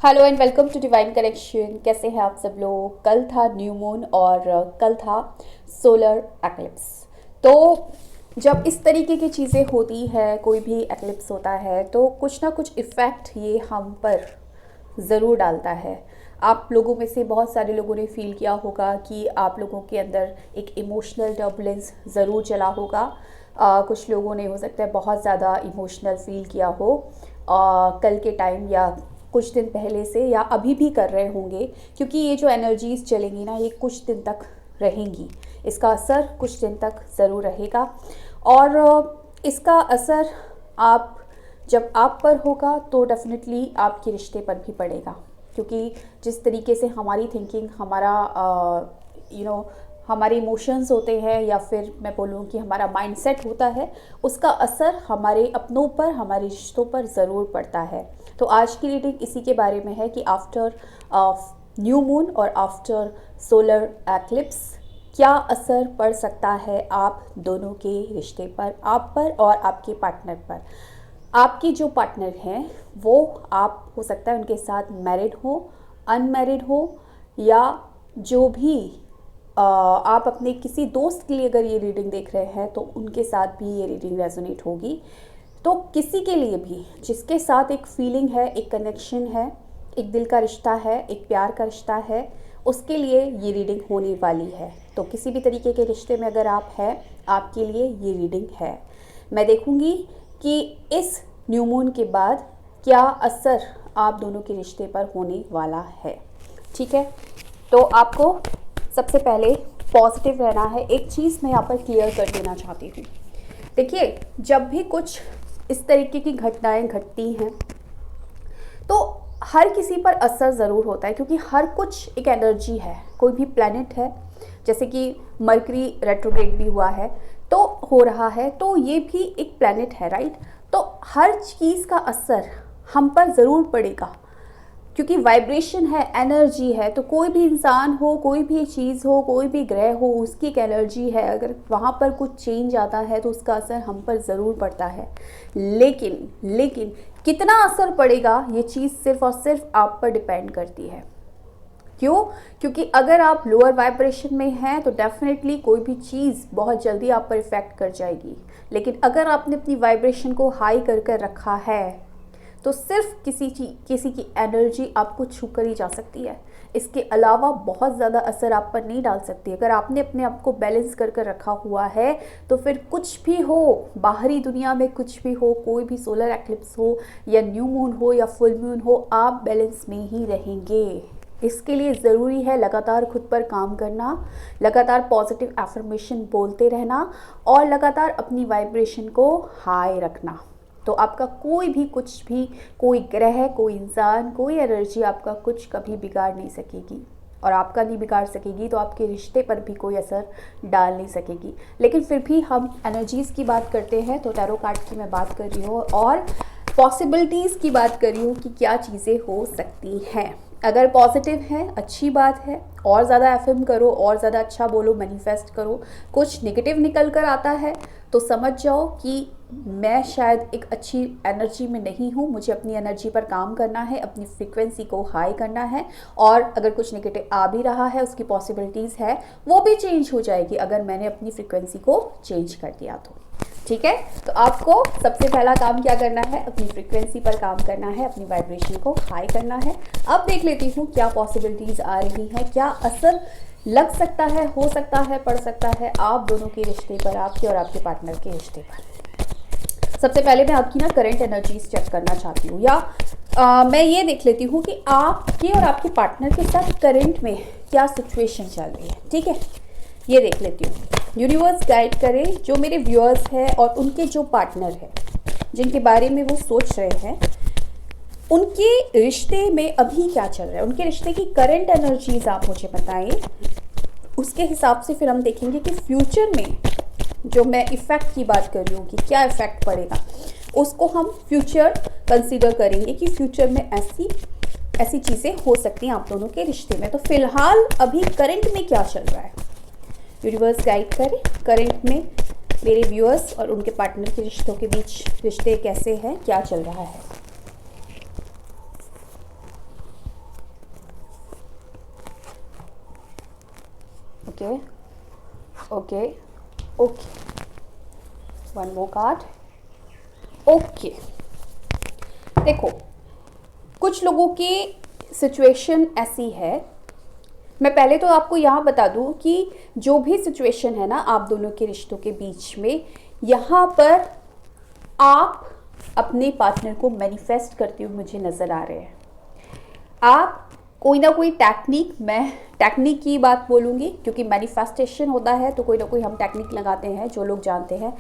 Hello and welcome to divine connection. कैसे हैं आप सब लोग। कल था न्यू मून और कल था सोलर एक्लिप्स। तो जब इस तरीके की चीज़ें होती है, कोई भी एक्लिप्स होता है, तो कुछ ना कुछ इफ़ेक्ट ये हम पर ज़रूर डालता है। आप लोगों में से बहुत सारे लोगों ने फील किया होगा कि आप लोगों के अंदर एक इमोशनल टर्बुलेंस ज़रूर चला होगा। कुछ लोगों ने हो सकता है बहुत ज़्यादा इमोशनल फील किया हो कल के टाइम, या कुछ दिन पहले से, या अभी भी कर रहे होंगे, क्योंकि ये जो एनर्जीज चलेंगी ना, ये कुछ दिन तक रहेंगी। इसका असर कुछ दिन तक ज़रूर रहेगा। और इसका असर आप जब आप पर होगा तो डेफिनेटली आपके रिश्ते पर भी पड़ेगा, क्योंकि जिस तरीके से हमारी थिंकिंग, हमारा हमारे इमोशंस होते हैं, या फिर मैं बोलूँ कि हमारा माइंडसेट होता है, उसका असर हमारे अपनों पर, हमारे रिश्तों पर ज़रूर पड़ता है। तो आज की रीडिंग इसी के बारे में है कि आफ्टर न्यू मून और आफ्टर सोलर एक्लिप्स क्या असर पड़ सकता है आप दोनों के रिश्ते पर, आप पर और आपके पार्टनर पर। आपके जो पार्टनर हैं वो, आप हो सकता है उनके साथ मैरिड हो, अनमैरिड हो, या जो भी आप अपने किसी दोस्त के लिए अगर ये रीडिंग देख रहे हैं तो उनके साथ भी ये रीडिंग रेजोनेट होगी। तो किसी के लिए भी जिसके साथ एक फीलिंग है, एक कनेक्शन है, एक दिल का रिश्ता है, एक प्यार का रिश्ता है, उसके लिए ये रीडिंग होने वाली है। तो किसी भी तरीके के रिश्ते में अगर आप हैं, आपके लिए ये रीडिंग है। मैं देखूंगी कि इस न्यू मून के बाद क्या असर आप दोनों के रिश्ते पर होने वाला है। ठीक है, तो आपको सबसे पहले पॉजिटिव रहना है। एक चीज़ मैं यहाँ पर क्लियर कर देना चाहती हूँ। देखिए, जब भी कुछ इस तरीके की घटनाएं घटती हैं तो हर किसी पर असर ज़रूर होता है, क्योंकि हर कुछ एक एनर्जी है। कोई भी प्लैनेट है, जैसे कि मरकरी रेट्रोग्रेड भी हुआ है, तो हो रहा है, तो ये भी एक प्लैनेट है, राइट। तो हर चीज़ का असर हम पर ज़रूर पड़ेगा, क्योंकि वाइब्रेशन है, एनर्जी है। तो कोई भी इंसान हो, कोई भी चीज़ हो, कोई भी ग्रह हो, उसकी एक एनर्जी है। अगर वहाँ पर कुछ चेंज आता है तो उसका असर हम पर ज़रूर पड़ता है। लेकिन कितना असर पड़ेगा, ये चीज़ सिर्फ और सिर्फ आप पर डिपेंड करती है। क्यों? क्योंकि अगर आप लोअर वाइब्रेशन में हैं तो डेफिनेटली कोई भी चीज़ बहुत जल्दी आप पर इफ़ेक्ट कर जाएगी। लेकिन अगर आपने अपनी वाइब्रेशन को हाई कर कर रखा है तो सिर्फ किसी की एनर्जी आपको छू कर ही जा सकती है। इसके अलावा बहुत ज़्यादा असर आप पर नहीं डाल सकती। अगर आपने अपने आप को बैलेंस कर कर रखा हुआ है तो फिर कुछ भी हो, बाहरी दुनिया में कुछ भी हो, कोई भी सोलर एक्लिप्स हो या न्यू मून हो या फुल मून हो, आप बैलेंस में ही रहेंगे। इसके लिए ज़रूरी है लगातार खुद पर काम करना, लगातार पॉजिटिव एफर्मेशन बोलते रहना, और लगातार अपनी वाइब्रेशन को हाई रखना। तो आपका कोई भी कुछ भी, कोई ग्रह, कोई इंसान, कोई एनर्जी आपका कुछ कभी बिगाड़ नहीं सकेगी। और आपका नहीं बिगाड़ सकेगी तो आपके रिश्ते पर भी कोई असर डाल नहीं सकेगी। लेकिन फिर भी हम एनर्जीज़ की बात करते हैं तो टैरो कार्ड की मैं बात कर रही हूँ और पॉसिबिलिटीज़ की बात कर रही हूँ कि क्या चीज़ें हो सकती हैं। अगर पॉजिटिव है, अच्छी बात है, और ज़्यादा एफर्म करो, और ज़्यादा अच्छा बोलो, मैनिफेस्ट करो। कुछ नेगेटिव निकल कर आता है तो समझ जाओ कि मैं शायद एक अच्छी एनर्जी में नहीं हूँ, मुझे अपनी एनर्जी पर काम करना है, अपनी फ्रीक्वेंसी को हाई करना है। और अगर कुछ नेगेटिव आ भी रहा है, उसकी पॉसिबिलिटीज़ है, वो भी चेंज हो जाएगी अगर मैंने अपनी फ्रीक्वेंसी को चेंज कर दिया तो। ठीक है, तो आपको सबसे पहला काम क्या करना है, अपनी फ्रीक्वेंसी पर काम करना है, अपनी वाइब्रेशन को हाई करना है। अब देख लेती हूँ क्या पॉसिबिलिटीज़ आ रही हैं, क्या असर लग सकता है, हो सकता है, पड़ सकता है आप दोनों के रिश्ते पर, आपके और आपके पार्टनर के रिश्ते पर। सबसे पहले मैं आपकी ना करंट एनर्जीज चेक करना चाहती हूँ, या मैं ये देख लेती हूँ कि आपके और आपके पार्टनर के साथ करंट में क्या सिचुएशन चल रही है। ठीक है, ये देख लेती हूँ। यूनिवर्स गाइड करे जो मेरे व्यूअर्स हैं और उनके जो पार्टनर हैं, जिनके बारे में वो सोच रहे हैं, उनके रिश्ते में अभी क्या चल रहा है, उनके रिश्ते की करंट एनर्जीज आप मुझे बताएं। उसके हिसाब से फिर हम देखेंगे कि फ्यूचर में जो मैं इफ़ेक्ट की बात कर रही हूँ कि क्या इफ़ेक्ट पड़ेगा, उसको हम फ्यूचर कंसीडर करेंगे कि फ्यूचर में ऐसी चीज़ें हो सकती हैं आप दोनों के रिश्ते में। तो फिलहाल अभी करंट में क्या चल रहा है, यूनिवर्स गाइड करे। करंट में मेरे व्यूअर्स और उनके पार्टनर के रिश्तों के बीच रिश्ते कैसे हैं, क्या चल रहा है। Okay okay okay, one more card. Okay, देखो कुछ लोगों की सिचुएशन ऐसी है, मैं पहले तो आपको यहाँ बता दूँ कि जो भी सिचुएशन है ना आप दोनों के रिश्तों के बीच में, यहाँ पर आप अपने पार्टनर को मैनिफेस्ट करते हुए मुझे नज़र आ रहे हैं। आप कोई ना कोई टेक्निक, मैं टेक्निक की बात बोलूँगी क्योंकि मैनिफेस्टेशन होता है तो कोई ना कोई हम टेक्निक लगाते हैं, जो लोग जानते हैं।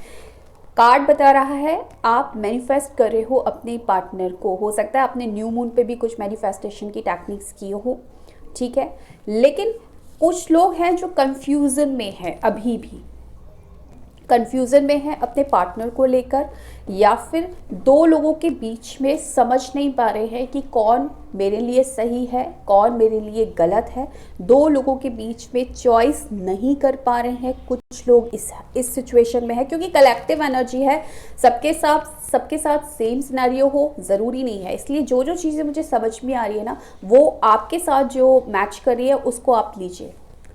कार्ड बता रहा है आप मैनिफेस्ट कर रहे हो अपने पार्टनर को। हो सकता है आपने न्यू मून पे भी कुछ मैनिफेस्टेशन की टेक्निक्स किए हो, ठीक है। लेकिन कुछ लोग हैं जो कंफ्यूजन में हैं, अभी भी कंफ्यूजन में हैं अपने पार्टनर को लेकर, या फिर दो लोगों के बीच में समझ नहीं पा रहे हैं कि कौन मेरे लिए सही है, कौन मेरे लिए गलत है। दो लोगों के बीच में चॉइस नहीं कर पा रहे हैं। कुछ लोग इस सिचुएशन में है क्योंकि कलेक्टिव एनर्जी है, सबके साथ सेम सिनेरियो हो ज़रूरी नहीं है। इसलिए जो जो चीज़ें मुझे समझ में आ रही है ना, वो आपके साथ जो मैच कर रही है उसको आप लीजिए,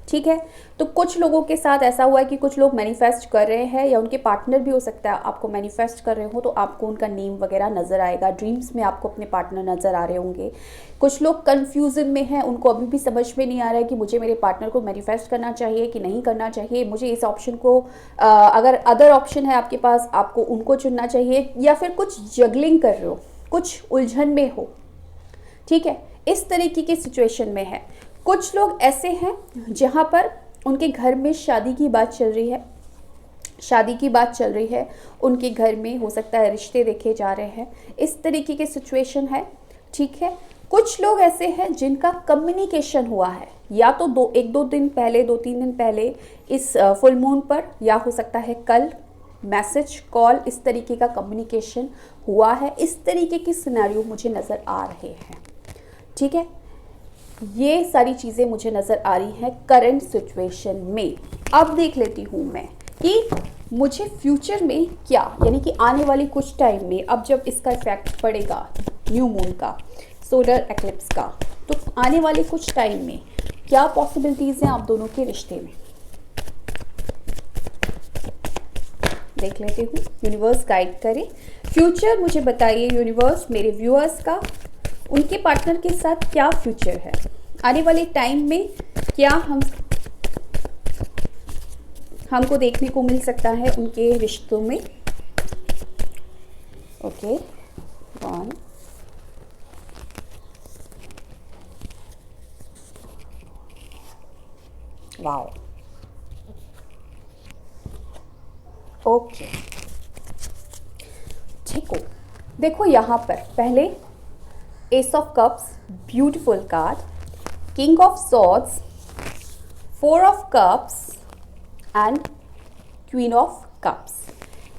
ठीक है। तो कुछ लोगों के साथ ऐसा हुआ है कि कुछ लोग मैनिफेस्ट कर रहे हैं, या उनके पार्टनर भी हो सकता है आपको मैनिफेस्ट कर रहे हो, तो आपको उनका नेम वगैरह नज़र आएगा, ड्रीम्स में आपको अपने पार्टनर नज़र आ रहे होंगे। कुछ लोग कंफ्यूजन में हैं, उनको अभी भी समझ में नहीं आ रहा है कि मुझे मेरे पार्टनर को मैनिफेस्ट करना चाहिए कि नहीं करना चाहिए, मुझे इस ऑप्शन को अगर अदर ऑप्शन है आपके पास, आपको उनको चुनना चाहिए, या फिर कुछ जगलिंग कर रहे हो, कुछ उलझन में हो, ठीक है। इस तरीके की सिचुएशन में है। कुछ लोग ऐसे हैं जहाँ पर उनके घर में शादी की बात चल रही है, उनके घर में हो सकता है रिश्ते देखे जा रहे हैं, इस तरीके की सिचुएशन है, ठीक है। कुछ लोग ऐसे हैं जिनका कम्युनिकेशन हुआ है, या तो 2-3 दिन पहले इस फुल मून पर, या हो सकता है कल मैसेज, कॉल, इस तरीके का कम्युनिकेशन हुआ है। इस तरीके की सिनेरियो मुझे नज़र आ रहे हैं, ठीक है। ये सारी चीज़ें मुझे नज़र आ रही हैं करंट सिचुएशन में। अब देख लेती हूँ मैं कि मुझे फ्यूचर में क्या, यानी कि आने वाली कुछ टाइम में, अब जब इसका इफेक्ट पड़ेगा न्यू मून का, सोलर एक्लिप्स का, तो आने वाले कुछ टाइम में क्या पॉसिबिलिटीज़ हैं आप दोनों के रिश्ते में, देख लेती हूँ। यूनिवर्स गाइड करे, फ्यूचर मुझे बताइए यूनिवर्स, मेरे व्यूअर्स का उनके पार्टनर के साथ क्या फ्यूचर है आने वाले टाइम में, क्या हमको देखने को मिल सकता है उनके रिश्तों में। ओके, 1, वाओ, ओके, ठीक हो। देखो यहाँ पर पहले S of cups, beautiful card, king of swords, 4 of cups and queen of cups,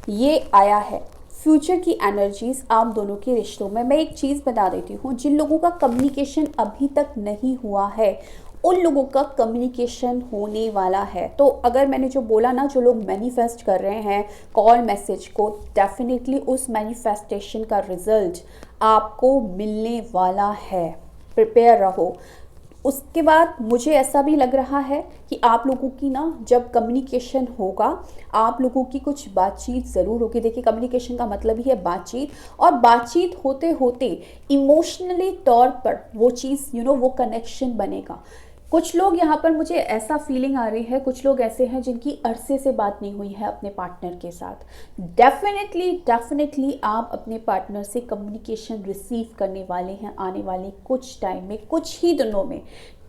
ये आया है फ्यूचर की एनर्जीज आप दोनों के रिश्तों में। मैं एक चीज़ बता देती हूँ, जिन लोगों का कम्युनिकेशन अभी तक नहीं हुआ है उन लोगों का कम्युनिकेशन होने वाला है। तो अगर मैंने जो बोला ना, जो लोग मैनिफेस्ट कर रहे हैं कॉल मैसेज को, डेफिनेटली उस मैनिफेस्टेशन का रिजल्ट आपको मिलने वाला है, प्रिपेयर रहो। उसके बाद मुझे ऐसा भी लग रहा है कि आप लोगों की ना, जब कम्युनिकेशन होगा, आप लोगों की कुछ बातचीत ज़रूर होगी। देखिए, कम्युनिकेशन का मतलब ही है बातचीत, और बातचीत होते होते इमोशनली तौर पर वो चीज़ वो कनेक्शन बनेगा। कुछ लोग यहाँ पर, मुझे ऐसा फीलिंग आ रही है, कुछ लोग ऐसे हैं जिनकी अरसे से बात नहीं हुई है अपने पार्टनर के साथ। डेफिनेटली आप अपने पार्टनर से कम्युनिकेशन रिसीव करने वाले हैं आने वाले कुछ टाइम में, कुछ ही दिनों में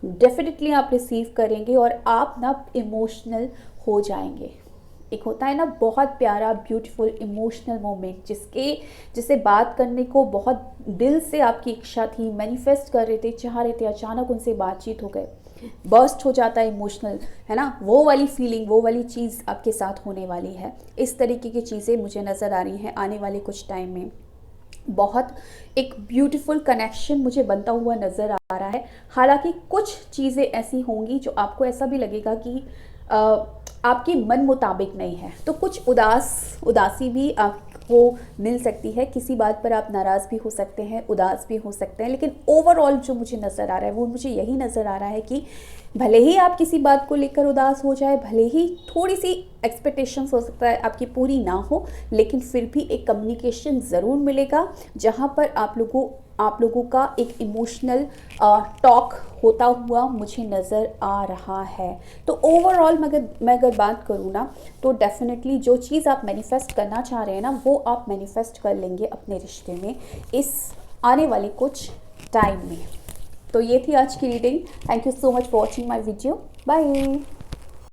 डेफिनेटली आप रिसीव करेंगे, और आप ना इमोशनल हो जाएंगे। एक होता है ना बहुत प्यारा ब्यूटीफुल इमोशनल मोमेंट, जिसे बात करने को बहुत दिल से आपकी इच्छा थी, मैनिफेस्ट कर रहे थे, चाह रहे थे, अचानक उनसे बातचीत हो गए, बर्स्ट हो जाता है इमोशनल, है ना, वो वाली फीलिंग, वो वाली चीज़ आपके साथ होने वाली है। इस तरीके की चीज़ें मुझे नज़र आ रही हैं आने वाले कुछ टाइम में। बहुत एक ब्यूटीफुल कनेक्शन मुझे बनता हुआ नज़र आ रहा है। हालांकि कुछ चीज़ें ऐसी होंगी जो आपको ऐसा भी लगेगा कि आपके मन मुताबिक नहीं है, तो कुछ उदासी भी वो मिल सकती है। किसी बात पर आप नाराज़ भी हो सकते हैं, उदास भी हो सकते हैं, लेकिन ओवरऑल जो मुझे नज़र आ रहा है वो मुझे यही नज़र आ रहा है कि भले ही आप किसी बात को लेकर उदास हो जाए, भले ही थोड़ी सी एक्सपेक्टेशंस हो सकता है आपकी पूरी ना हो, लेकिन फिर भी एक कम्युनिकेशन ज़रूर मिलेगा जहाँ पर आप लोगों का एक इमोशनल टॉक होता हुआ मुझे नज़र आ रहा है। तो ओवरऑल मैं अगर बात करूँ ना, तो डेफिनेटली जो चीज़ आप मैनिफेस्ट करना चाह रहे हैं ना, वो आप मैनिफेस्ट कर लेंगे अपने रिश्ते में इस आने वाले कुछ टाइम में। तो ये थी आज की reading. Thank you so much for watching my video. Bye.